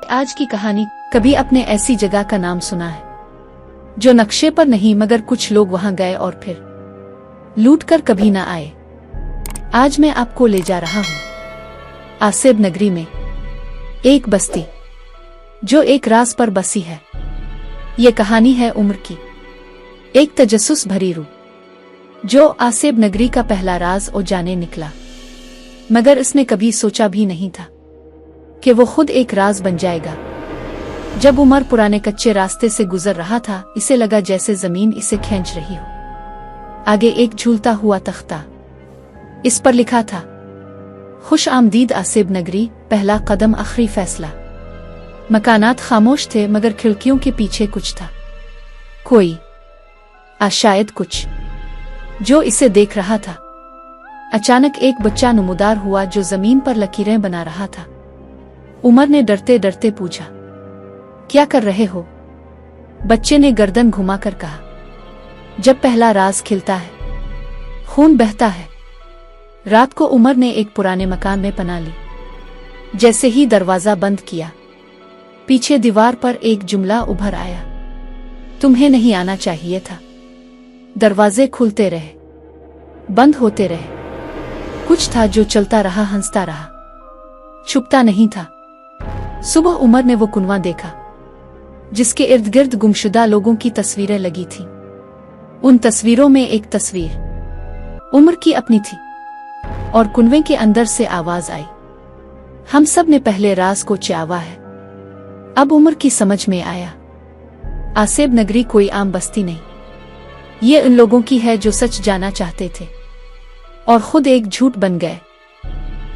आज की कहानी। कभी अपने ऐसी जगह का नाम सुना है जो नक्शे पर नहीं मगर कुछ लोग वहां गए और फिर लूटकर कभी ना आए। आज मैं आपको ले जा रहा हूं आसेब नगरी में एक बस्ती जो एक राज पर बसी है। ये कहानी है उम्र की, एक तजस्सुस भरी रूह जो आसेब नगरी का पहला राज ओ जाने निकला, मगर इसने कभी सोचा भी नहीं था कि वो खुद एक राज बन जाएगा। जब उमर पुराने कच्चे रास्ते से गुजर रहा था, इसे लगा जैसे जमीन इसे खींच रही हो। आगे एक झूलता हुआ तख्ता, इस पर लिखा था, खुश आमदीद आसेब नगरी, पहला कदम आखिरी फैसला। मकानात खामोश थे मगर खिड़कियों के पीछे कुछ था, कोई शायद कुछ जो इसे देख रहा था। अचानक एक बच्चा नमूदार हुआ जो जमीन पर लकीरें बना रहा था। उमर ने डरते डरते पूछा, क्या कर रहे हो? बच्चे ने गर्दन घुमाकर कहा, जब पहला राज खिलता है खून बहता है। रात को उमर ने एक पुराने मकान में पनाह ली। जैसे ही दरवाजा बंद किया, पीछे दीवार पर एक जुमला उभर आया, तुम्हें नहीं आना चाहिए था। दरवाजे खुलते रहे, बंद होते रहे, कुछ था जो चलता रहा, हंसता रहा, छुपता नहीं था। सुबह उमर ने वो कुनवा देखा जिसके इर्द गिर्द गुमशुदा लोगों की तस्वीरें लगी थीं। उन तस्वीरों में एक तस्वीर उमर की अपनी थी और कुनवे के अंदर से आवाज आई, हम सब ने पहले राज को चाहा है। अब उमर की समझ में आया, आसेब नगरी कोई आम बस्ती नहीं, ये उन लोगों की है जो सच जाना चाहते थे और खुद एक झूठ बन गए।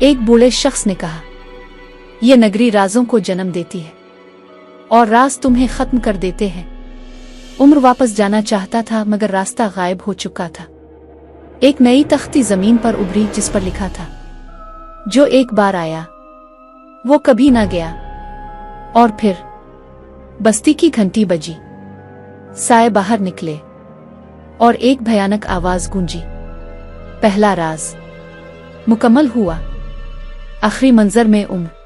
एक बूढ़े शख्स ने कहा, ये नगरी राजों को जन्म देती है और राज तुम्हें खत्म कर देते हैं। उमर वापस जाना चाहता था मगर रास्ता गायब हो चुका था। एक नई तख्ती जमीन पर उभरी जिस पर लिखा था, जो एक बार आया वो कभी ना गया। और फिर बस्ती की घंटी बजी, साए बाहर निकले और एक भयानक आवाज गूंजी, पहला राज मुकम्मल हुआ। आखिरी मंजर में उमर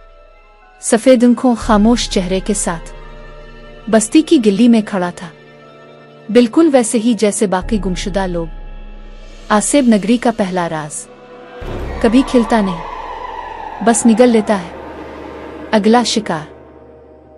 सफेद आंखों, खामोश चेहरे के साथ बस्ती की गिल्ली में खड़ा था, बिल्कुल वैसे ही जैसे बाकी गुमशुदा लोग। आसेब नगरी का पहला राज कभी खिलता नहीं, बस निगल लेता है। अगला शिकार।